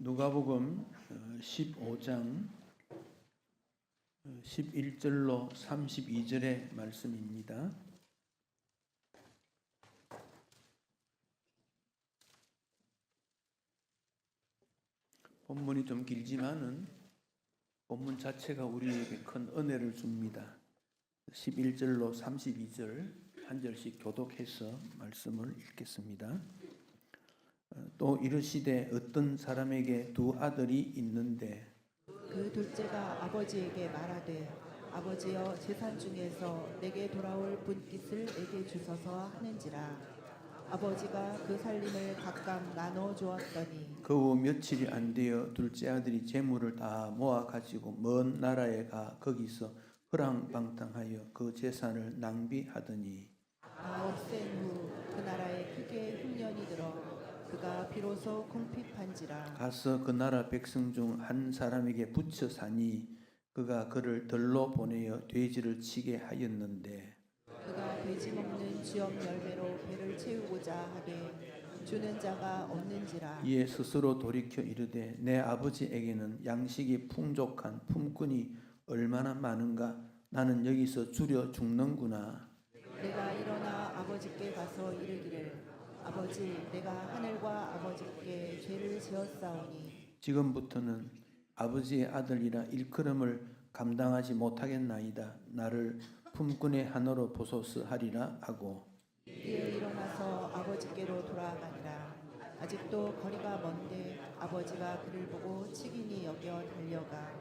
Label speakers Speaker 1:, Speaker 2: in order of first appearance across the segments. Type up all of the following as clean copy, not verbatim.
Speaker 1: 누가복음 15장 11절로 32절의 말씀입니다. 본문이 좀 길지만은 본문 자체가 우리에게 큰 은혜를 줍니다. 11절로 32절 한 절씩 교독해서 말씀을 읽겠습니다. 또 이르시되 어떤 사람에게 두 아들이 있는데
Speaker 2: 그 둘째가 아버지에게 말하되 아버지여 재산 중에서 내게 돌아올 분깃을 내게 주소서 하는지라. 아버지가 그 살림을 각각 나눠 주었더니
Speaker 1: 그 후 며칠이 안 되어 둘째 아들이 재물을 다 모아 가지고 먼 나라에 가 거기서 허랑방탕하여 그 재산을 낭비하더니
Speaker 2: 없앤 후 그 나라에 크게 흉년이 들어 그가 비로소 궁핍한지라.
Speaker 1: 가서 그 나라 백성 중 한 사람에게 붙여 사니 그가 그를 들로 보내어 돼지를 치게 하였는데
Speaker 2: 그가 돼지 먹는 쥐업 열매로 배를 채우고자 하되 주는 자가 없는지라.
Speaker 1: 이에 스스로 돌이켜 이르되 내 아버지에게는 양식이 풍족한 품꾼이 얼마나 많은가. 나는 여기서 줄여 죽는구나.
Speaker 2: 내가 일어나 아버지께 가서 이르기를 아버지 내가 하늘과 아버지께 죄를 지었사오니
Speaker 1: 지금부터는 아버지의 아들이라 일컬음을 감당하지 못하겠나이다. 나를 품꾼의 하나로 보소서 하리라 하고
Speaker 2: 이에 일어나서 아버지께로 돌아가니라. 아직도 거리가 먼데 아버지가 그를 보고 치긴히 여겨 달려가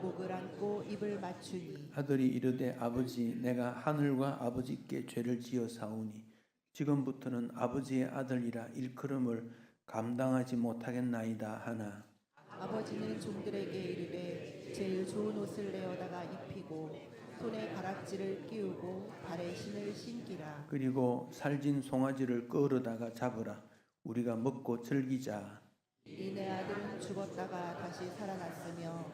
Speaker 2: 목을 안고 입을 맞추니
Speaker 1: 아들이 이르되 아버지 내가 하늘과 아버지께 죄를 지어 사오니 지금부터는 아버지의 아들이라 일컬음을 감당하지 못하겠나이다 하나
Speaker 2: 아버지는 종들에게 이르되 제일 좋은 옷을 내어다가 입히고 손에 가락지를 끼우고 발에 신을 신기라.
Speaker 1: 그리고 살진 송아지를 끌어다가 잡으라. 우리가 먹고 즐기자.
Speaker 2: 이 내 아들은 죽었다가 다시 살아났으며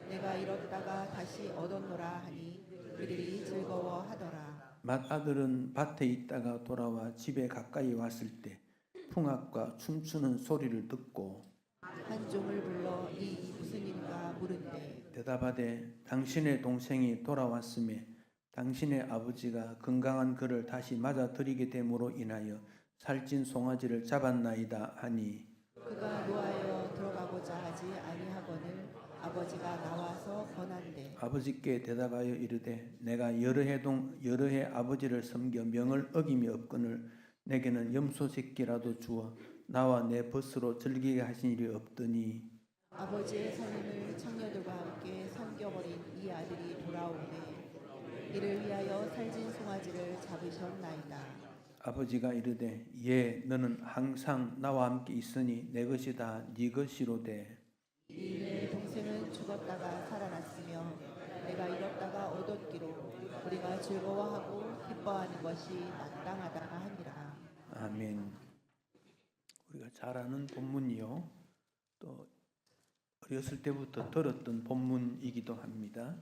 Speaker 2: 내가 잃었다가 다시 얻었노라 하니 그들이 즐거워하더라.
Speaker 1: 맏아들은 밭에 있다가 돌아와 집에 가까이 왔을 때 풍악과 춤추는 소리를 듣고
Speaker 2: 한 종을 불러 이 무슨 일인가 물은데
Speaker 1: 대답하되 당신의 동생이 돌아왔음에 당신의 아버지가 건강한 그를 다시 맞아들이게 됨으로 인하여 살찐 송아지를 잡았나이다 하니
Speaker 2: 그가 노하여 들어가고자 하지 아니하거늘 아버지가 나와서 권한대
Speaker 1: 아버지께 대답하여 이르되 내가 여러 해 아버지를 섬겨 명을 어김이 없거늘 내게는 염소 새끼라도 주어 나와 내 벗으로 즐기게 하신 일이 없더니
Speaker 2: 아버지의 살림을 청녀들과 함께 섬겨버린 이 아들이 돌아오매 이를 위하여 살진 송아지를 잡으셨나이다.
Speaker 1: 아버지가 이르되 너는 항상 나와 함께 있으니 내 것이 다 네 것이로되
Speaker 2: 이 내 동생은 죽었다가 살아났으며 내가 잃었다가 얻었기로 우리가 즐거워하고 기뻐하는 것이 마땅하다 하니라.
Speaker 1: 아멘. 우리가 잘 아는 본문이요. 또 어렸을 때부터 들었던 본문이기도 합니다.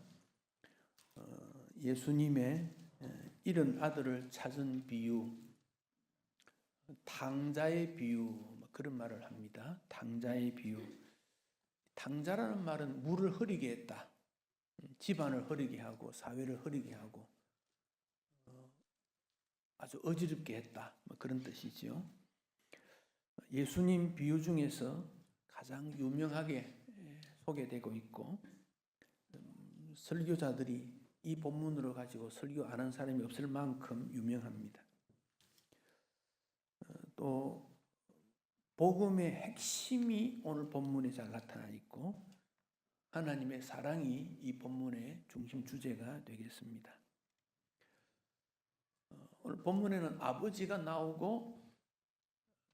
Speaker 1: 예수님의 잃은 아들을 찾은 비유, 탕자의 비유 그런 말을 합니다. 탕자의 비유. 탕자라는 말은 물을 흐리게 했다. 집안을 흐리게 하고 사회를 흐리게 하고 아주 어지럽게 했다. 그런 뜻이죠. 예수님 비유 중에서 가장 유명하게 소개되고 있고 설교자들이 이 본문으로 가지고 설교 안 한 사람이 없을 만큼 유명합니다. 또 복음의 핵심이 오늘 본문에 잘 나타나 있고 하나님의 사랑이 이 본문의 중심 주제가 되겠습니다. 오늘 본문에는 아버지가 나오고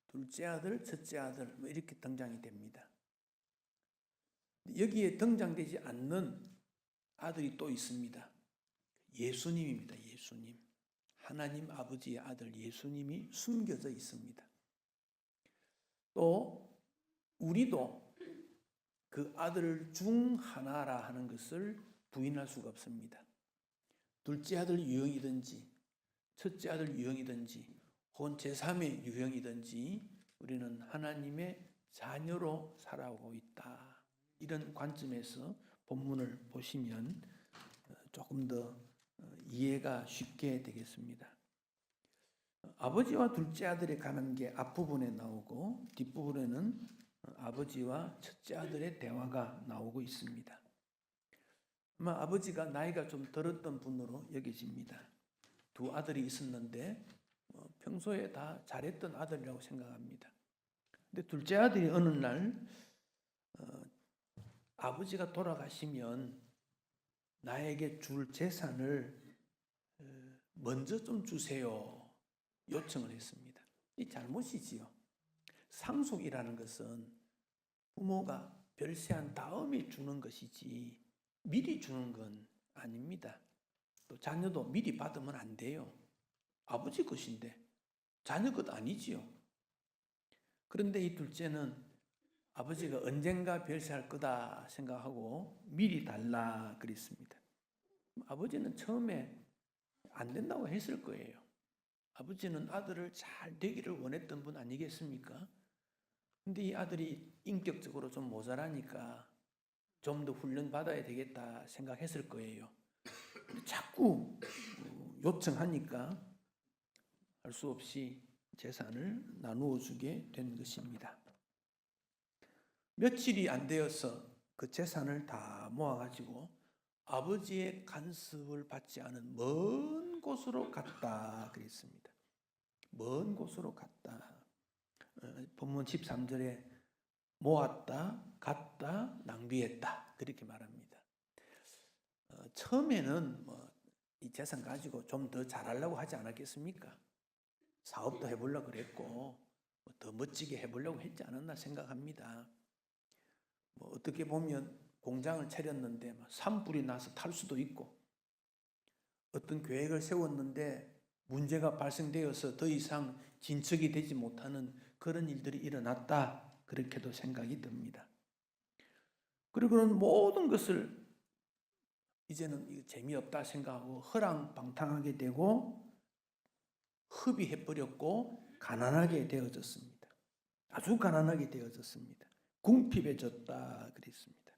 Speaker 1: 둘째 아들, 첫째 아들 이렇게 등장이 됩니다. 여기에 등장되지 않는 아들이 또 있습니다. 예수님입니다. 예수님. 하나님 아버지의 아들 예수님이 숨겨져 있습니다. 또 우리도 그 아들 중 하나라 하는 것을 부인할 수가 없습니다. 둘째 아들 유형이든지 첫째 아들 유형이든지 혹은 제3의 유형이든지 우리는 하나님의 자녀로 살아오고 있다. 이런 관점에서 본문을 보시면 조금 더 이해가 쉽게 되겠습니다. 아버지와 둘째 아들에 관한 게 앞부분에 나오고 뒷부분에는 아버지와 첫째 아들의 대화가 나오고 있습니다. 아마 아버지가 나이가 좀 들었던 분으로 여겨집니다. 두 아들이 있었는데 평소에 다 잘했던 아들이라고 생각합니다. 근데 둘째 아들이 어느 날 아버지가 돌아가시면 나에게 줄 재산을 먼저 좀 주세요 요청을 했습니다. 이 잘못이지요. 상속이라는 것은 부모가 별세한 다음에 주는 것이지 미리 주는 건 아닙니다. 또 자녀도 미리 받으면 안 돼요. 아버지 것인데 자녀 것 아니지요. 그런데 이 둘째는 아버지가 언젠가 별세할 거다 생각하고 미리 달라 그랬습니다. 아버지는 처음에 안 된다고 했을 거예요. 아버지는 아들을 잘 되기를 원했던 분 아니겠습니까? 근데 이 아들이 인격적으로 좀 모자라니까 좀 더 훈련 받아야 되겠다 생각했을 거예요. 자꾸 요청하니까 할 수 없이 재산을 나누어 주게 된 것입니다. 며칠이 안 되어서 그 재산을 다 모아가지고 아버지의 간섭을 받지 않은 먼 곳으로 갔다 그랬습니다. 먼 곳으로 갔다. 본문 13절에 모았다, 갔다, 낭비했다 그렇게 말합니다. 처음에는 이 재산 가지고 좀 더 잘하려고 하지 않았겠습니까? 사업도 해보려고 그랬고 더 멋지게 해보려고 했지 않았나 생각합니다. 어떻게 보면 공장을 차렸는데 산불이 나서 탈 수도 있고 어떤 계획을 세웠는데 문제가 발생되어서 더 이상 진척이 되지 못하는 그런 일들이 일어났다 그렇게도 생각이 듭니다. 그리고 그런 모든 것을 이제는 재미없다 생각하고 허랑방탕하게 되고 허비해버렸고 가난하게 되어졌습니다. 아주 가난하게 되어졌습니다. 궁핍해졌다 그랬습니다.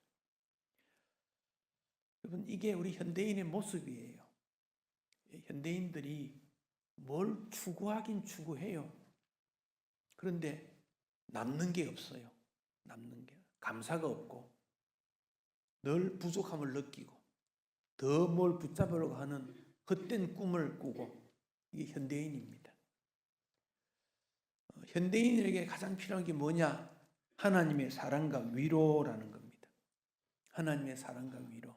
Speaker 1: 여러분 이게 우리 현대인의 모습이에요. 현대인들이 뭘 추구하긴 추구해요. 그런데 남는 게 없어요. 남는 게 감사가 없고 늘 부족함을 느끼고 더 뭘 붙잡으려고 하는 헛된 꿈을 꾸고 이게 현대인입니다. 현대인에게 가장 필요한 게 뭐냐? 하나님의 사랑과 위로라는 겁니다. 하나님의 사랑과 위로.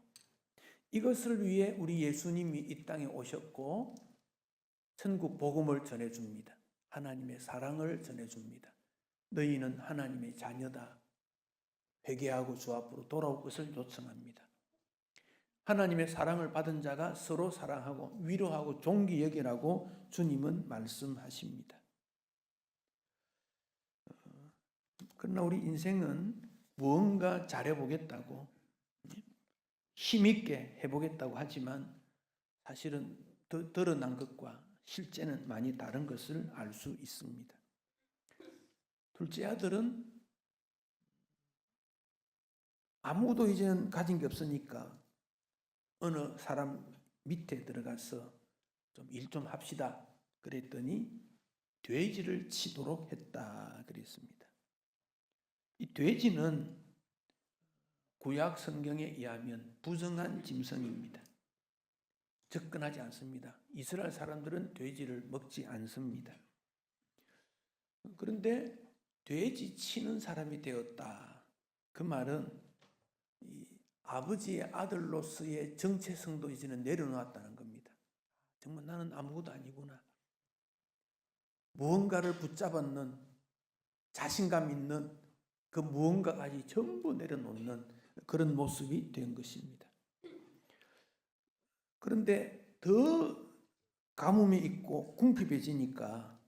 Speaker 1: 이것을 위해 우리 예수님이 이 땅에 오셨고 천국 복음을 전해줍니다. 하나님의 사랑을 전해줍니다. 너희는 하나님의 자녀다. 회개하고 주 앞으로 돌아올 것을 요청합니다. 하나님의 사랑을 받은 자가 서로 사랑하고 위로하고 존귀 여기라고 주님은 말씀하십니다. 그러나 우리 인생은 무언가 잘해보겠다고 힘있게 해보겠다고 하지만 사실은 드러난 것과 실제는 많이 다른 것을 알 수 있습니다. 둘째 아들은 아무도 이제는 가진 게 없으니까 어느 사람 밑에 들어가서 좀 일 좀 합시다 그랬더니 돼지를 치도록 했다 그랬습니다. 이 돼지는 구약 성경에 의하면 부정한 짐승입니다. 접근하지 않습니다. 이스라엘 사람들은 돼지를 먹지 않습니다. 그런데 돼지 치는 사람이 되었다. 그 말은 이 아버지의 아들로서의 정체성도 이제는 내려놓았다는 겁니다. 정말 나는 아무것도 아니구나. 무언가를 붙잡았는 자신감 있는 그 무언가까지 전부 내려놓는 그런 모습이 된 것입니다. 그런데 더 가뭄이 있고 궁핍해지니까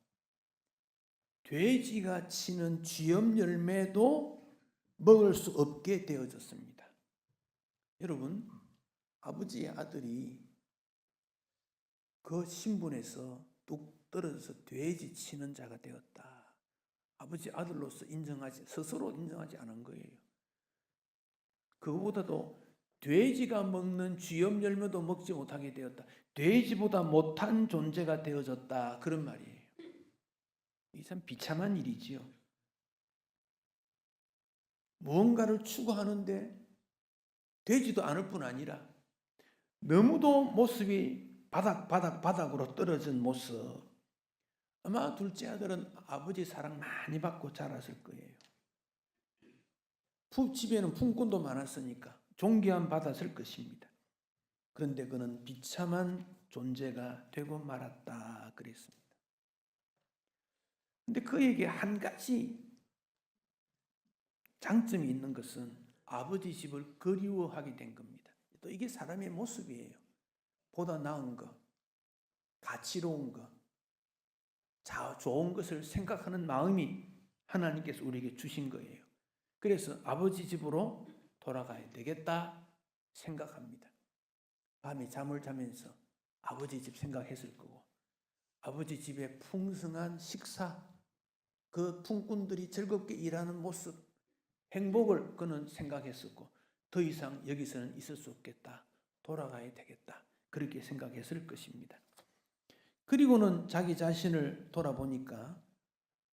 Speaker 1: 돼지가 치는 쥐염 열매도 먹을 수 없게 되어졌습니다. 여러분, 아버지의 아들이 그 신분에서 뚝 떨어져서 돼지 치는 자가 되었다. 아버지 아들로서 스스로 인정하지 않은 거예요. 그거보다도 돼지가 먹는 쥐염 열매도 먹지 못하게 되었다. 돼지보다 못한 존재가 되어졌다. 그런 말이에요. 이 참 비참한 일이지요. 무언가를 추구하는데 되지도 않을 뿐 아니라 너무도 모습이 바닥으로 떨어진 모습. 아마 둘째 아들은 아버지 사랑 많이 받고 자랐을 거예요. 집에는 품꾼도 많았으니까 존귀함 받았을 것입니다. 그런데 그는 비참한 존재가 되고 말았다 그랬습니다. 근데 그에게 한 가지 장점이 있는 것은 아버지 집을 그리워하게 된 겁니다. 또 이게 사람의 모습이에요. 보다 나은 것, 가치로운 것, 좋은 것을 생각하는 마음이 하나님께서 우리에게 주신 거예요. 그래서 아버지 집으로 돌아가야 되겠다 생각합니다. 밤에 잠을 자면서 아버지 집 생각했을 거고, 아버지 집의 풍성한 식사, 그 품꾼들이 즐겁게 일하는 모습, 행복을 그는 생각했었고, 더 이상 여기서는 있을 수 없겠다, 돌아가야 되겠다, 그렇게 생각했을 것입니다. 그리고는 자기 자신을 돌아보니까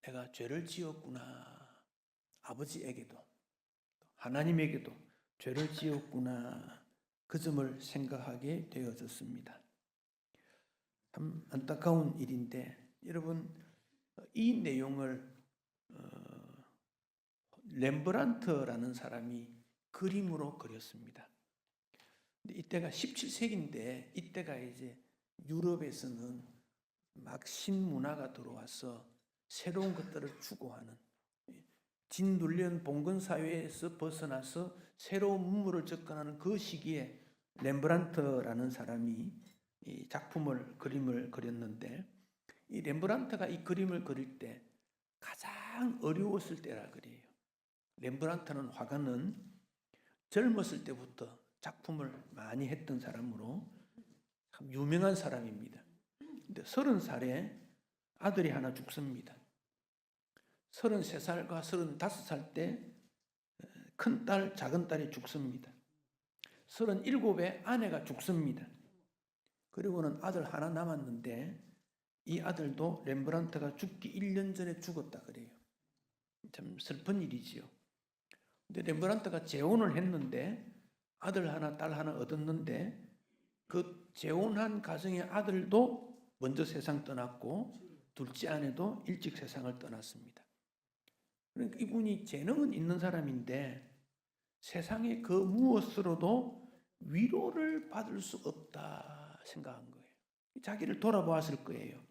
Speaker 1: 내가 죄를 지었구나, 아버지에게도 하나님에게도 죄를 지었구나, 그 점을 생각하게 되어졌습니다. 참 안타까운 일인데, 여러분, 이 내용을 렘브란트라는 사람이 그림으로 그렸습니다. 근데 이때가 17세기인데 이때가 이제 유럽에서는 막 신문화가 들어와서 새로운 것들을 추구하는, 진눌린 봉건 사회에서 벗어나서 새로운 문물을 접근하는 그 시기에 렘브란트라는 사람이 이 그림을 그렸는데, 이 렘브란트가 이 그림을 그릴 때 가장 어려웠을 때라 그래요. 렘브란트는 화가는 젊었을 때부터 작품을 많이 했던 사람으로 참 유명한 사람입니다. 근데 30살에 아들이 하나 죽습니다. 33살과 35살 때 큰 딸, 작은 딸이 죽습니다. 37에 아내가 죽습니다. 그리고는 아들 하나 남았는데 이 아들도 렘브란트가 죽기 1년 전에 죽었다 그래요. 참 슬픈 일이지요. 근데 렘브란트가 재혼을 했는데 아들 하나, 딸 하나 얻었는데 그 재혼한 가정의 아들도 먼저 세상 떠났고 둘째 아내도 일찍 세상을 떠났습니다. 그러니까 이분이 재능은 있는 사람인데 세상의 그 무엇으로도 위로를 받을 수 없다 생각한 거예요. 자기를 돌아보았을 거예요.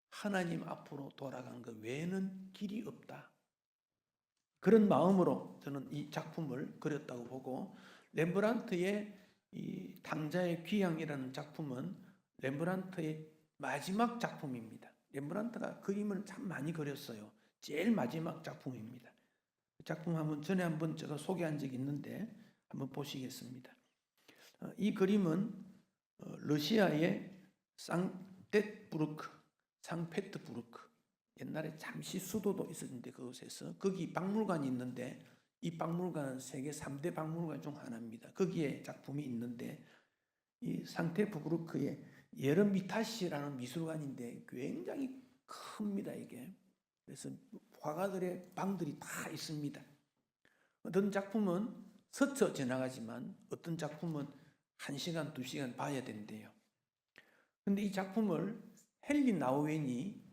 Speaker 1: 하나님 앞으로 돌아간 것 외에는 길이 없다. 그런 마음으로 저는 이 작품을 그렸다고 보고, 렘브란트의 이 당자의 귀향이라는 작품은 렘브란트의 마지막 작품입니다. 렘브란트가 그림을 참 많이 그렸어요. 제일 마지막 작품입니다. 그 작품 전에 한번 제가 소개한 적이 있는데 한번 보시겠습니다. 이 그림은 러시아의 상페트부르크, 옛날에 잠시 수도도 있었는데 그곳에서, 거기 박물관이 있는데 이 박물관은 세계 3대 박물관 중 하나입니다. 거기에 작품이 있는데 이 상페트부르크의 예르미타시라는 미술관인데 굉장히 큽니다 이게. 그래서 화가들의 방들이 다 있습니다. 어떤 작품은 스쳐 지나가지만 어떤 작품은 1시간, 2시간 봐야 된대요. 근데 이 작품을 헨리 나우엔이,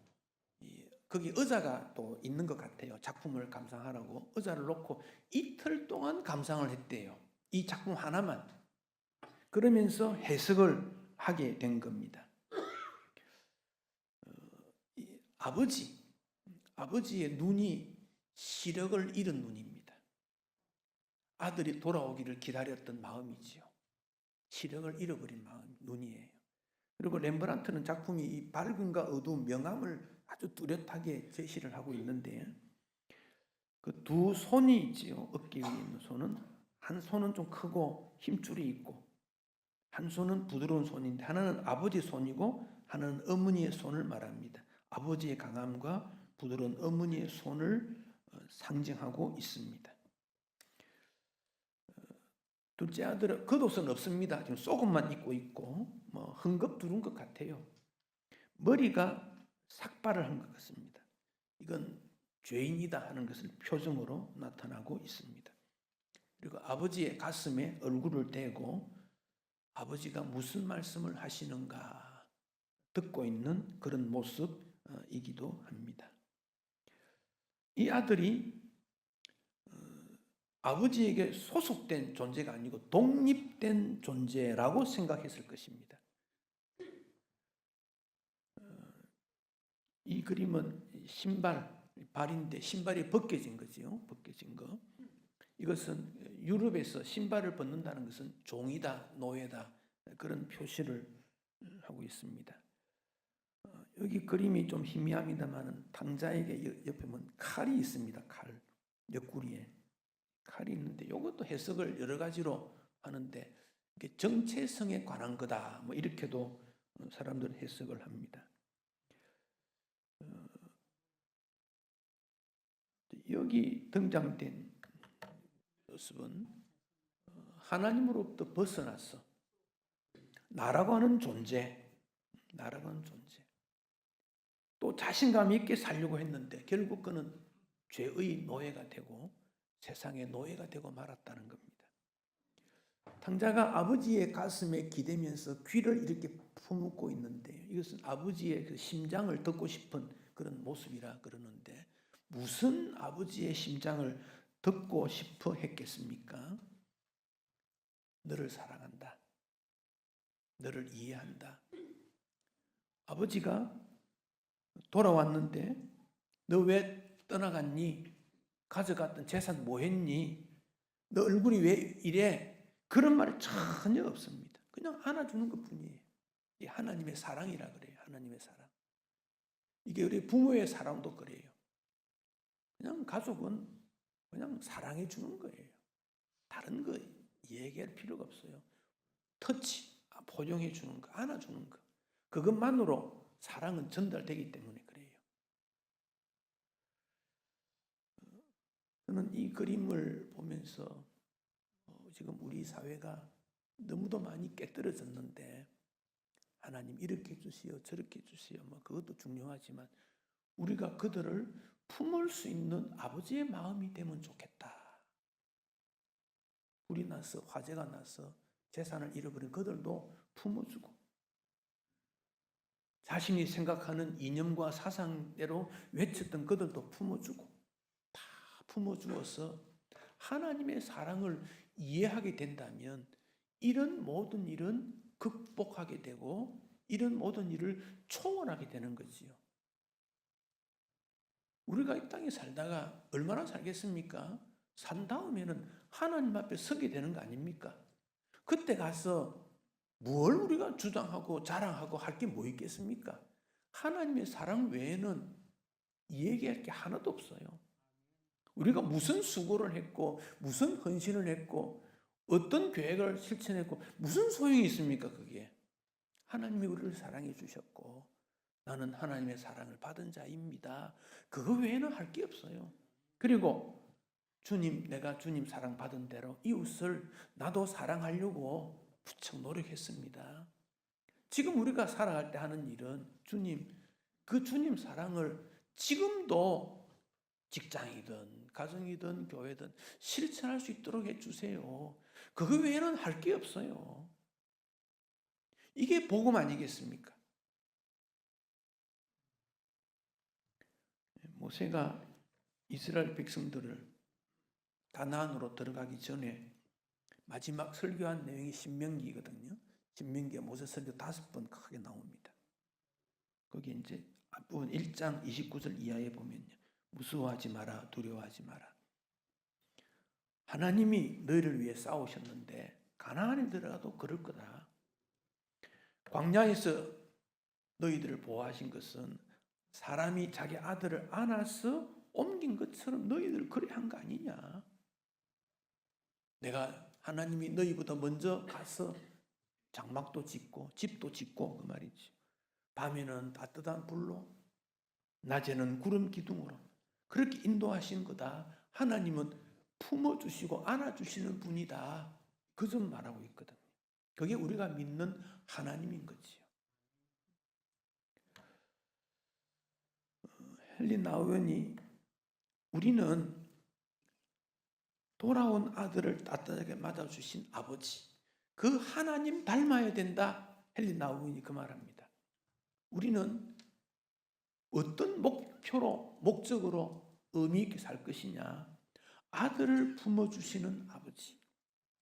Speaker 1: 거기 의자가 또 있는 것 같아요. 작품을 감상하라고 의자를 놓고 이틀 동안 감상을 했대요. 이 작품 하나만. 그러면서 해석을 하게 된 겁니다. 아버지의 눈이 시력을 잃은 눈입니다. 아들이 돌아오기를 기다렸던 마음이지요. 시력을 잃어버린 눈이에요. 그리고 렘브란트는 작품이 이 밝음과 어두움, 명암을 아주 뚜렷하게 제시를 하고 있는데, 그 두 손이 있지요. 어깨 위에 있는 손은, 한 손은 좀 크고 힘줄이 있고 한 손은 부드러운 손인데 하나는 아버지 손이고 하나는 어머니의 손을 말합니다. 아버지의 강함과 부드러운 어머니의 손을 상징하고 있습니다. 둘째 아들은 겉옷은 없습니다. 지금 속옷만 입고 있고 뭐 헝겊두른 것 같아요. 머리가 삭발을 한 것 같습니다. 이건 죄인이다 하는 것을 표정으로 나타나고 있습니다. 그리고 아버지의 가슴에 얼굴을 대고 아버지가 무슨 말씀을 하시는가 듣고 있는 그런 모습이기도 합니다. 이 아들이 아버지에게 소속된 존재가 아니고 독립된 존재라고 생각했을 것입니다. 이 그림은 발인데 신발이 벗겨진 거지요. 벗겨진 거. 이것은 유럽에서 신발을 벗는다는 것은 종이다, 노예다 그런 표시를 하고 있습니다. 여기 그림이 좀 희미합니다만 당자에게 옆에 보면 칼이 있습니다. 칼, 옆구리에 칼이 있는데 이것도 해석을 여러 가지로 하는데 이게 정체성에 관한 거다 뭐 이렇게도 사람들은 해석을 합니다. 여기 등장된 모습은 하나님으로부터 벗어났어. 나라고 하는 존재, 또 자신감 있게 살려고 했는데 결국 그는 죄의 노예가 되고 세상의 노예가 되고 말았다는 겁니다. 탕자가 아버지의 가슴에 기대면서 귀를 이렇게 품고 있는데 이것은 아버지의 그 심장을 듣고 싶은 그런 모습이라 그러는데 무슨 아버지의 심장을 듣고 싶어 했겠습니까? 너를 사랑한다. 너를 이해한다. 아버지가 돌아왔는데 너 왜 떠나갔니? 가져갔던 재산 뭐 했니? 너 얼굴이 왜 이래? 그런 말이 전혀 없습니다. 그냥 안아주는 것 뿐이에요. 이게 하나님의 사랑이라 그래요. 하나님의 사랑. 이게 우리 부모의 사랑도 그래요. 그냥 가족은 그냥 사랑해 주는 거예요. 다른 거 얘기할 필요가 없어요. 터치, 포용해 주는 거, 안아주는 거. 그것만으로 사랑은 전달되기 때문에 그래요. 저는 이 그림을 보면서 지금 우리 사회가 너무도 많이 깨떨어졌는데 하나님 이렇게 해주시오 저렇게 해주시오 뭐 그것도 중요하지만 우리가 그들을 품을 수 있는 아버지의 마음이 되면 좋겠다. 불이 나서 화재가 나서 재산을 잃어버린 그들도 품어주고 자신이 생각하는 이념과 사상대로 외쳤던 그들도 품어주고 다 품어주어서 하나님의 사랑을 이해하게 된다면 이런 모든 일은 극복하게 되고 이런 모든 일을 초월하게 되는 거지요. 우리가 이 땅에 살다가 얼마나 살겠습니까? 산 다음에는 하나님 앞에 서게 되는 거 아닙니까? 그때 가서 뭘 우리가 주장하고 자랑하고 할 게 뭐 있겠습니까? 하나님의 사랑 외에는 얘기할 게 하나도 없어요. 우리가 무슨 수고를 했고 무슨 헌신을 했고 어떤 계획을 실천했고 무슨 소용이 있습니까? 그게 하나님이 우리를 사랑해 주셨고 나는 하나님의 사랑을 받은 자입니다. 그거 외에는 할 게 없어요. 그리고 주님, 내가 주님 사랑 받은 대로 이웃을 나도 사랑하려고 부쩍 노력했습니다. 지금 우리가 살아갈 때 하는 일은 주님, 그 주님 사랑을 지금도 직장이든 가정이든 교회든 실천할 수 있도록 해주세요. 그거 외에는 할 게 없어요. 이게 복음 아니겠습니까? 모세가 이스라엘 백성들을 가나안으로 들어가기 전에 마지막 설교한 내용이 신명기거든요. 신명기에 모세 설교 5번 크게 나옵니다. 거기 이제 앞부분 1장 29절 이하에 보면요. 무서워하지 마라, 두려워하지 마라. 하나님이 너희를 위해 싸우셨는데 가나안에 들어가도 그럴 거다. 광야에서 너희들을 보호하신 것은 사람이 자기 아들을 안아서 옮긴 것처럼 너희들 그래 한 거 아니냐. 내가 하나님이 너희보다 먼저 가서 장막도 짓고 집도 짓고 그 말이지. 밤에는 따뜻한 불로 낮에는 구름 기둥으로 그렇게 인도하신 거다. 하나님은 품어주시고 안아주시는 분이다. 그 점 말하고 있거든요. 그게 우리가 믿는 하나님인 거지요. 헨리 나우연이 우리는 돌아온 아들을 따뜻하게 맞아주신 아버지, 그 하나님 닮아야 된다. 헨리 나우연이 그 말합니다. 우리는 어떤 목적으로 의미 있게 살 것이냐. 아들을 품어주시는 아버지,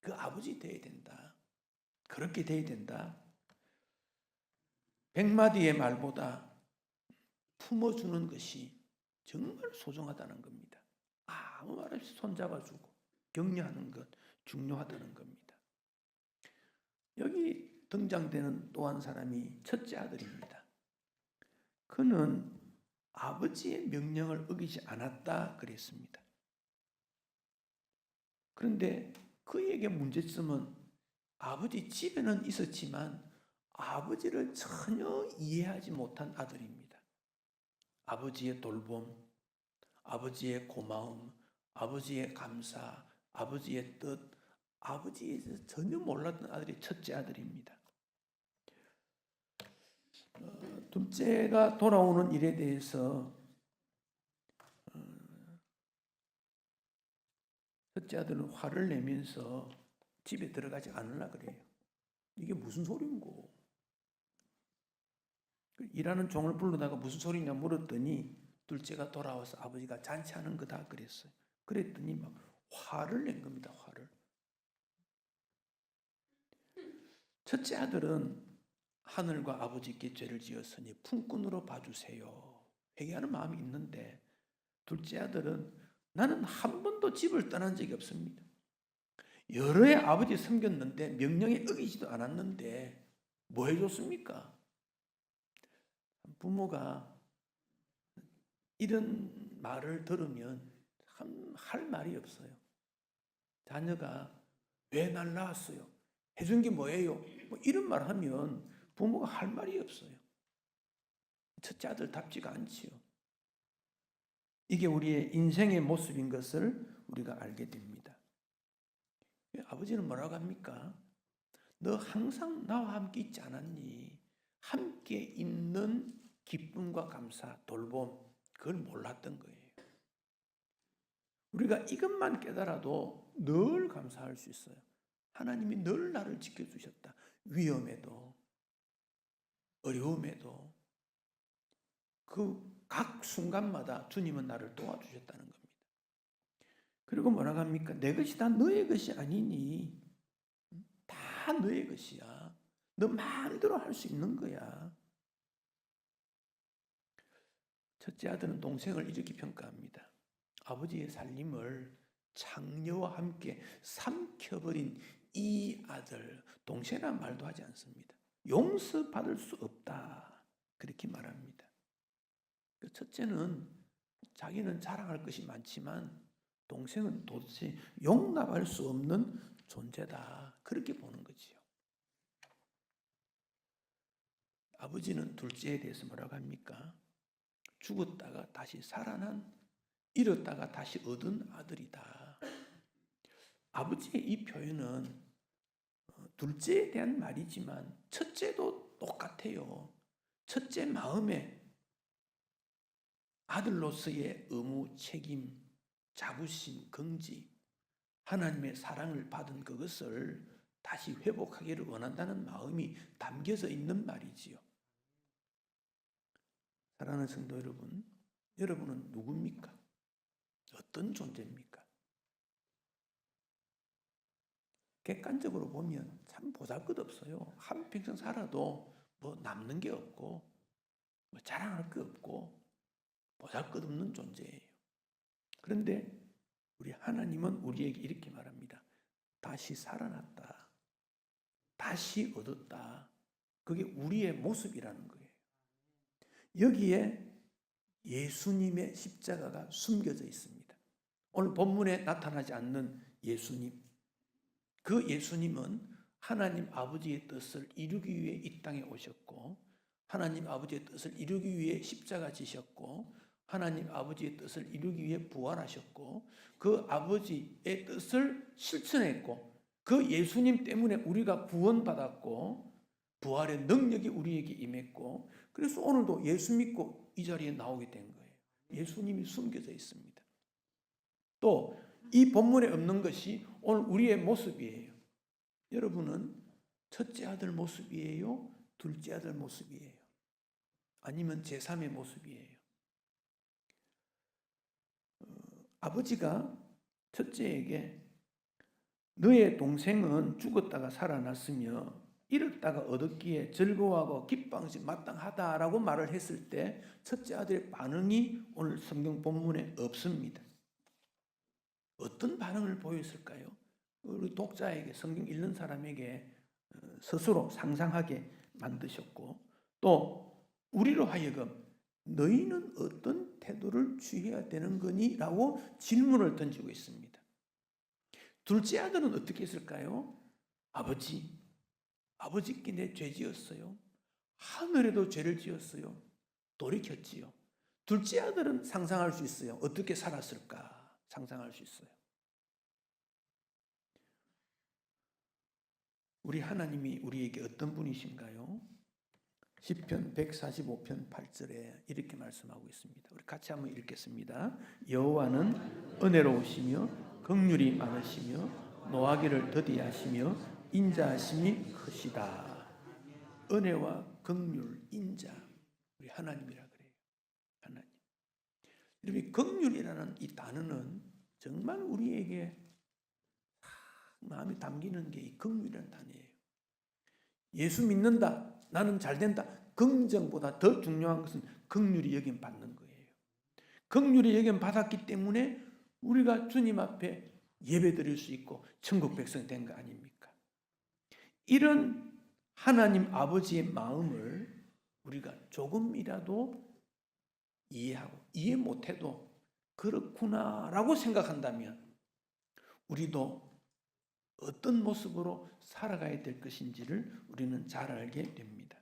Speaker 1: 그 아버지 돼야 된다. 그렇게 돼야 된다. 100마디의 말보다 품어주는 것이 정말 소중하다는 겁니다. 아무 말 없이 손잡아주고 격려하는 것 중요하다는 겁니다. 여기 등장되는 또 한 사람이 첫째 아들입니다. 그는 아버지의 명령을 어기지 않았다 그랬습니다. 그런데 그에게 문제점은 아버지 집에는 있었지만 아버지를 전혀 이해하지 못한 아들입니다. 아버지의 돌봄, 아버지의 고마움, 아버지의 감사, 아버지의 뜻, 아버지에 대해서 전혀 몰랐던 아들이 첫째 아들입니다. 둘째가 돌아오는 일에 대해서 첫째 아들은 화를 내면서 집에 들어가지 않으려고 그래요. 이게 무슨 소린고? 일하는 종을 불러다가 무슨 소리냐 물었더니 둘째가 돌아와서 아버지가 잔치하는 거다 그랬어요. 그랬더니 막 화를 낸 겁니다. 화를. 첫째 아들은 하늘과 아버지께 죄를 지었으니 품꾼으로 봐주세요. 회개하는 마음이 있는데 둘째 아들은 나는 한 번도 집을 떠난 적이 없습니다. 여러 해 아버지 섬겼는데 명령에 어기지도 않았는데 뭐 해줬습니까? 부모가 이런 말을 들으면 참 할 말이 없어요. 자녀가 왜 날 낳았어요? 해준 게 뭐예요? 뭐 이런 말 하면 부모가 할 말이 없어요. 첫째 아들답지가 않지요. 이게 우리의 인생의 모습인 것을 우리가 알게 됩니다. 아버지는 뭐라고 합니까? 너 항상 나와 함께 있지 않았니? 함께 있는 기쁨과 감사, 돌봄, 그걸 몰랐던 거예요. 우리가 이것만 깨달아도 늘 감사할 수 있어요. 하나님이 늘 나를 지켜주셨다. 위험에도, 어려움에도, 그 각 순간마다 주님은 나를 도와주셨다는 겁니다. 그리고 뭐라고 합니까? 내 것이 다 너의 것이 아니니 다 너의 것이야. 너 마음대로 할 수 있는 거야. 첫째 아들은 동생을 이렇게 평가합니다. 아버지의 살림을 창녀와 함께 삼켜버린 이 아들, 동생이란 말도 하지 않습니다. 용서받을 수 없다. 그렇게 말합니다. 첫째는 자기는 자랑할 것이 많지만 동생은 도대체 용납할 수 없는 존재다. 그렇게 보는 거지요. 아버지는 둘째에 대해서 뭐라고 합니까? 죽었다가 다시 살아난, 잃었다가 다시 얻은 아들이다. 아버지의 이 표현은 둘째에 대한 말이지만 첫째도 똑같아요. 첫째 마음에 아들로서의 의무, 책임, 자부심, 긍지, 하나님의 사랑을 받은 그것을 다시 회복하기를 원한다는 마음이 담겨져 있는 말이지요. 사랑하는 성도 여러분, 여러분은 누굽니까? 어떤 존재입니까? 객관적으로 보면 참 보잘것없어요. 한평생 살아도 뭐 남는 게 없고 뭐 자랑할 게 없고 보잘것없는 존재예요. 그런데 우리 하나님은 우리에게 이렇게 말합니다. 다시 살아났다. 다시 얻었다. 그게 우리의 모습이라는 거예요. 여기에 예수님의 십자가가 숨겨져 있습니다. 오늘 본문에 나타나지 않는 예수님. 그 예수님은 하나님 아버지의 뜻을 이루기 위해 이 땅에 오셨고 하나님 아버지의 뜻을 이루기 위해 십자가 지셨고 하나님 아버지의 뜻을 이루기 위해 부활하셨고 그 아버지의 뜻을 실천했고 그 예수님 때문에 우리가 구원받았고 부활의 능력이 우리에게 임했고 그래서 오늘도 예수 믿고 이 자리에 나오게 된 거예요. 예수님이 숨겨져 있습니다. 또 이 본문에 없는 것이 오늘 우리의 모습이에요. 여러분은 첫째 아들 모습이에요? 둘째 아들 모습이에요? 아니면 제3의 모습이에요? 아버지가 첫째에게 너의 동생은 죽었다가 살아났으며 잃었다가 얻었기에 즐거워하고 기뻐한 것이 마땅하다라고 말을 했을 때 첫째 아들의 반응이 오늘 성경 본문에 없습니다. 어떤 반응을 보였을까요? 우리 독자에게 성경 읽는 사람에게 스스로 상상하게 만드셨고 또 우리로 하여금 너희는 어떤 태도를 취해야 되는 거니? 라고 질문을 던지고 있습니다. 둘째 아들은 어떻게 했을까요? 아버지께 내 죄 지었어요. 하늘에도 죄를 지었어요. 돌이켰지요. 둘째 아들은 상상할 수 있어요. 어떻게 살았을까? 상상할 수 있어요. 우리 하나님이 우리에게 어떤 분이신가요? 시편 145편 8절에 이렇게 말씀하고 있습니다. 우리 같이 한번 읽겠습니다. 여호와는 은혜로우시며 긍휼이 많으시며 노하기를 더디하시며 인자하심이 크시다. 은혜와 긍휼, 인자, 우리 하나님이라 그래요. 하나님. 여러분, 긍휼이라는 이 단어는 정말 우리에게 마음에 담기는 게 이 긍휼이라는 단어예요. 예수 믿는다, 나는 잘 된다. 긍정보다 더 중요한 것은 긍휼이 여김 받는 거예요. 긍휼이 여김 받았기 때문에 우리가 주님 앞에 예배 드릴 수 있고 천국 백성 된 거 아닙니까? 이런 하나님 아버지의 마음을 우리가 조금이라도 이해하고 이해 못해도 그렇구나라고 생각한다면 우리도 어떤 모습으로 살아가야 될 것인지를 우리는 잘 알게 됩니다.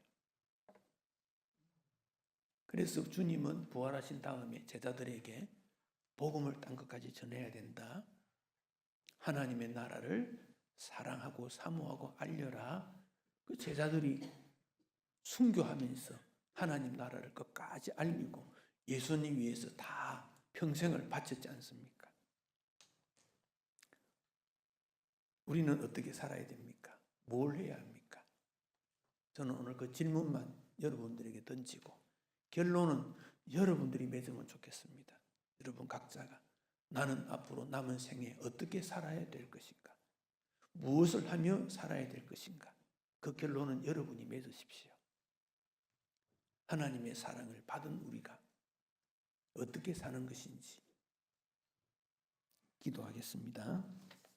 Speaker 1: 그래서 주님은 부활하신 다음에 제자들에게 복음을 땅 끝까지 전해야 된다. 하나님의 나라를 사랑하고 사모하고 알려라. 그 제자들이 순교하면서 하나님 나라를 끝까지 알리고 예수님 위해서 다 평생을 바쳤지 않습니까? 우리는 어떻게 살아야 됩니까? 뭘 해야 합니까? 저는 오늘 그 질문만 여러분들에게 던지고 결론은 여러분들이 맺으면 좋겠습니다. 여러분 각자가 나는 앞으로 남은 생에 어떻게 살아야 될 것인가? 무엇을 하며 살아야 될 것인가? 그 결론은 여러분이 맺으십시오. 하나님의 사랑을 받은 우리가 어떻게 사는 것인지 기도하겠습니다.